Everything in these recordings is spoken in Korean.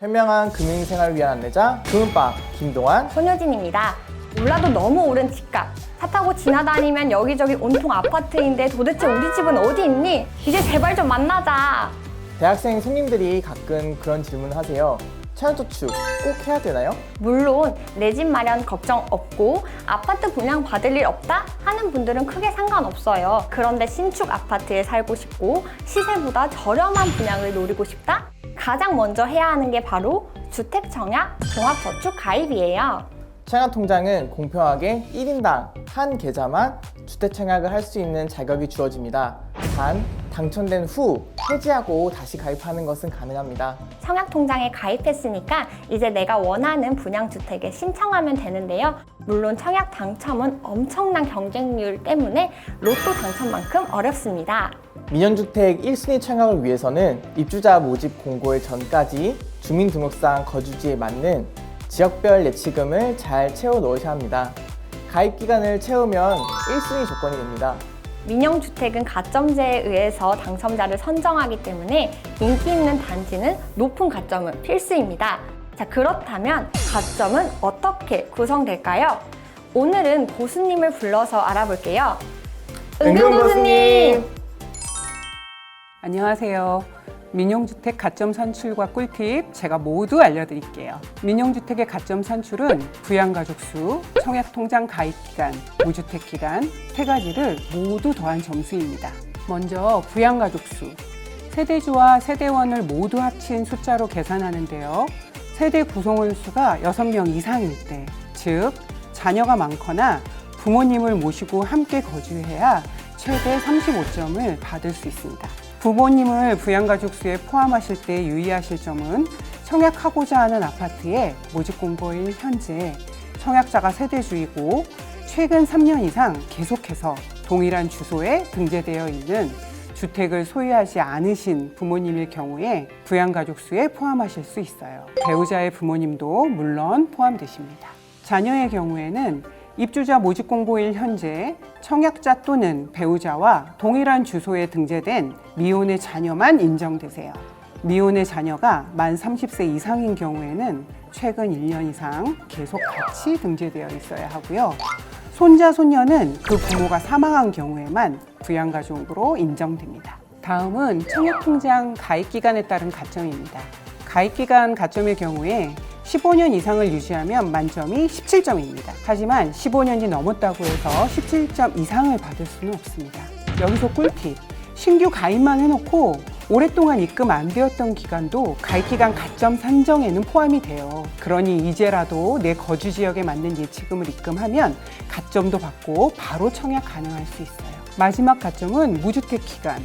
현명한 금융생활을 위한 안내자 금은방 김동환. 손효진입니다. 몰라도 너무 오른 집값. 차 타고 지나다니면 여기저기 온통 아파트인데 도대체 우리 집은 어디 있니? 이제 제발 좀 만나자. 대학생 손님들이 가끔 그런 질문을 하세요. 차용저축 꼭 해야 되나요? 물론 내 집 마련 걱정 없고 아파트 분양 받을 일 없다 하는 분들은 크게 상관없어요. 그런데 신축 아파트에 살고 싶고 시세보다 저렴한 분양을 노리고 싶다? 가장 먼저 해야 하는 게 바로 주택청약 종합저축 가입이에요. 청약통장은 공평하게 1인당 한 계좌만 주택청약을 할 수 있는 자격이 주어집니다. 단, 당첨된 후 해지하고 다시 가입하는 것은 가능합니다. 청약통장에 가입했으니까 이제 내가 원하는 분양주택에 신청하면 되는데요. 물론 청약 당첨은 엄청난 경쟁률 때문에 로또 당첨만큼 어렵습니다. 민영주택 1순위 청약을 위해서는 입주자 모집 공고일 전까지 주민등록상 거주지에 맞는 지역별 예치금을 잘 채워 넣으셔야 합니다. 가입 기간을 채우면 1순위 조건이 됩니다. 민영주택은 가점제에 의해서 당첨자를 선정하기 때문에 인기 있는 단지는 높은 가점은 필수입니다. 자, 그렇다면 가점은 어떻게 구성될까요? 오늘은 고수님을 불러서 알아볼게요. 은근고수님! 안녕하세요. 민영주택 가점 산출과 꿀팁 제가 모두 알려드릴게요. 민영주택의 가점 산출은 부양가족 수, 청약통장 가입기간, 무주택기간 세 가지를 모두 더한 점수입니다. 먼저 부양가족 수. 세대주와 세대원을 모두 합친 숫자로 계산하는데요. 세대 구성원 수가 6명 이상일 때, 즉 자녀가 많거나 부모님을 모시고 함께 거주해야 최대 35점을 받을 수 있습니다. 부모님을 부양가족 수에 포함하실 때 유의하실 점은 청약하고자 하는 아파트의 모집공고일 현재 청약자가 세대주이고 최근 3년 이상 계속해서 동일한 주소에 등재되어 있는 주택을 소유하지 않으신 부모님일 경우에 부양가족 수에 포함하실 수 있어요. 배우자의 부모님도 물론 포함되십니다. 자녀의 경우에는 입주자 모집공고일 현재 청약자 또는 배우자와 동일한 주소에 등재된 미혼의 자녀만 인정되세요. 미혼의 자녀가 만 30세 이상인 경우에는 최근 1년 이상 계속 같이 등재되어 있어야 하고요. 손자, 손녀는 그 부모가 사망한 경우에만 부양가족으로 인정됩니다. 다음은 청약통장 가입기간에 따른 가점입니다. 가입기간 가점의 경우에 15년 이상을 유지하면 만점이 17점입니다. 하지만 15년이 넘었다고 해서 17점 이상을 받을 수는 없습니다. 여기서 꿀팁! 신규 가입만 해놓고 오랫동안 입금 안 되었던 기간도 가입기간 가점 산정에는 포함이 돼요. 그러니 이제라도 내 거주 지역에 맞는 예치금을 입금하면 가점도 받고 바로 청약 가능할 수 있어요. 마지막 가점은 무주택 기간.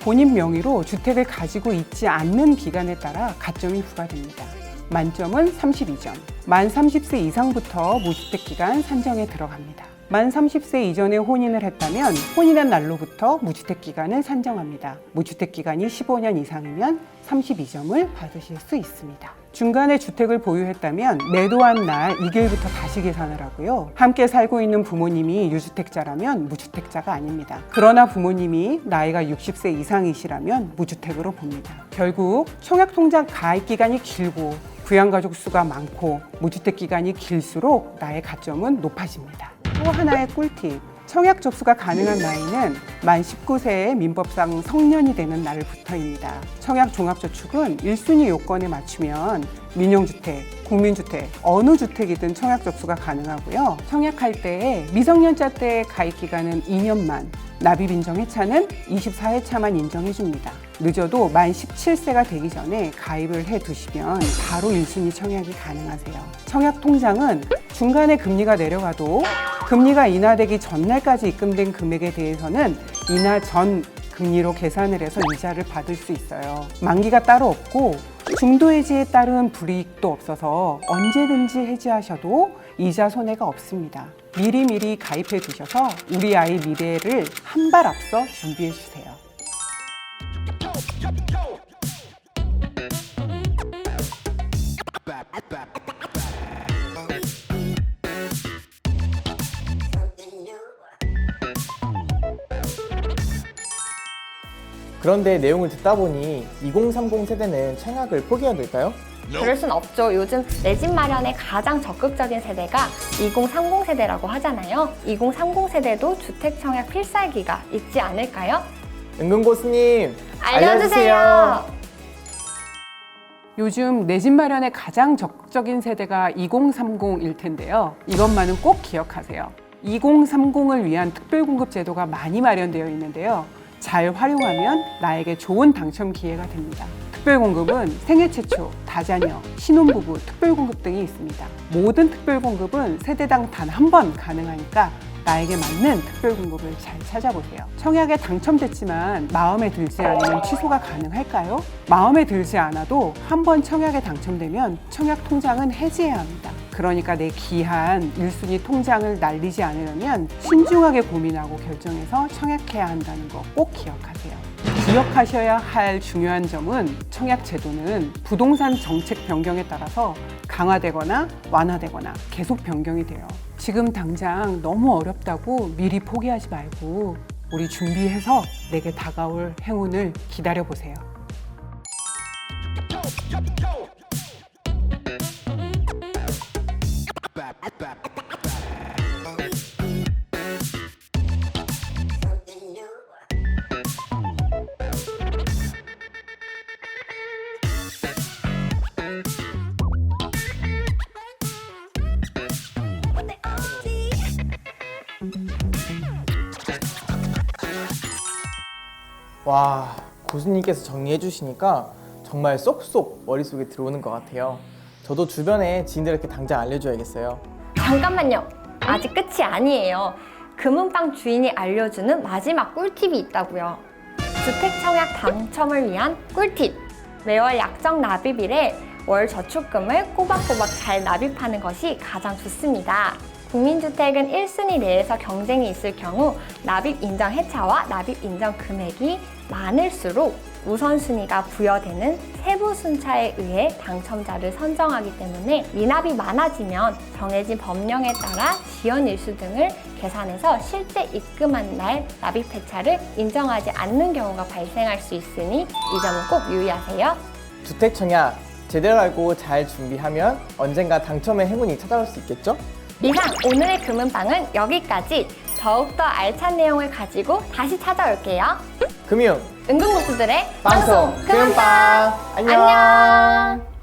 본인 명의로 주택을 가지고 있지 않는 기간에 따라 가점이 부과됩니다. 만점은 32점. 만 30세 이상부터 무주택 기간 산정에 들어갑니다. 만 30세 이전에 혼인을 했다면 혼인한 날로부터 무주택 기간을 산정합니다. 무주택 기간이 15년 이상이면 32점을 받으실 수 있습니다. 중간에 주택을 보유했다면 매도한 날 2개월부터 다시 계산을 하고요. 함께 살고 있는 부모님이 유주택자라면 무주택자가 아닙니다. 그러나 부모님이 나이가 60세 이상이시라면 무주택으로 봅니다. 결국 청약통장 가입 기간이 길고 부양가족 수가 많고 무주택 기간이 길수록 나의 가점은 높아집니다. 또 하나의 꿀팁. 청약 접수가 가능한 나이는 만 19세에 민법상 성년이 되는 날부터입니다. 청약 종합저축은 1순위 요건에 맞추면 민영주택, 국민주택, 어느 주택이든 청약 접수가 가능하고요. 청약할 때 미성년자 때 가입 기간은 2년만, 납입 인정 회차는 24회차만 인정해 줍니다. 늦어도 만 17세가 되기 전에 가입을 해 두시면 바로 1순위 청약이 가능하세요. 청약 통장은 중간에 금리가 내려가도 금리가 인하되기 전날까지 입금된 금액에 대해서는 인하 전 금리로 계산을 해서 이자를 받을 수 있어요. 만기가 따로 없고 중도 해지에 따른 불이익도 없어서 언제든지 해지하셔도 이자 손해가 없습니다. 미리미리 가입해 두셔서 우리 아이 미래를 한 발 앞서 준비해 주세요. 그런데 내용을 듣다 보니 2030 세대는 청약을 포기해야 될까요? 그럴 순 없죠. 요즘 내 집 마련에 가장 적극적인 세대가 2030 세대라고 하잖아요. 2030 세대도 주택 청약 필살기가 있지 않을까요? 은근고수님, 알려주세요. 요즘 내 집 마련에 가장 적극적인 세대가 2030일 텐데요. 이것만은 꼭 기억하세요. 2030을 위한 특별공급 제도가 많이 마련되어 있는데요. 잘 활용하면 나에게 좋은 당첨 기회가 됩니다. 특별공급은 생애 최초, 다자녀, 신혼부부 특별공급 등이 있습니다. 모든 특별공급은 세대당 단 한 번 가능하니까 나에게 맞는 특별공급을 잘 찾아보세요. 청약에 당첨됐지만 마음에 들지 않으면 취소가 가능할까요? 마음에 들지 않아도 한 번 청약에 당첨되면 청약 통장은 해지해야 합니다. 그러니까 내 귀한 1순위 통장을 날리지 않으려면 신중하게 고민하고 결정해서 청약해야 한다는 거 꼭 기억하세요. 기억하셔야 할 중요한 점은 청약 제도는 부동산 정책 변경에 따라서 강화되거나 완화되거나 계속 변경이 돼요. 지금 당장 너무 어렵다고 미리 포기하지 말고 우리 준비해서 내게 다가올 행운을 기다려보세요. 와, 고수님께서 정리해 주시니까 정말 쏙쏙 머릿속에 들어오는 것 같아요. 저도 주변에 지인들에게 당장 알려줘야겠어요. 잠깐만요. 아직 끝이 아니에요. 금은방 주인이 알려주는 마지막 꿀팁이 있다고요. 주택 청약 당첨을 위한 꿀팁. 매월 약정 납입일에 월 저축금을 꼬박꼬박 잘 납입하는 것이 가장 좋습니다. 국민주택은 1순위 내에서 경쟁이 있을 경우 납입 인정 해차와 납입 인정 금액이 많을수록 우선순위가 부여되는 세부 순차에 의해 당첨자를 선정하기 때문에 미납이 많아지면 정해진 법령에 따라 지연 일수 등을 계산해서 실제 입금한 날 납입 해차를 인정하지 않는 경우가 발생할 수 있으니 이 점은 꼭 유의하세요. 주택 청약 제대로 알고 잘 준비하면 언젠가 당첨의 행운이 찾아올 수 있겠죠? 이상 오늘의 금은방은 여기까지. 더욱더 알찬 내용을 가지고 다시 찾아올게요. 금융 은근고수들의 방송 금은방 안녕. 안녕.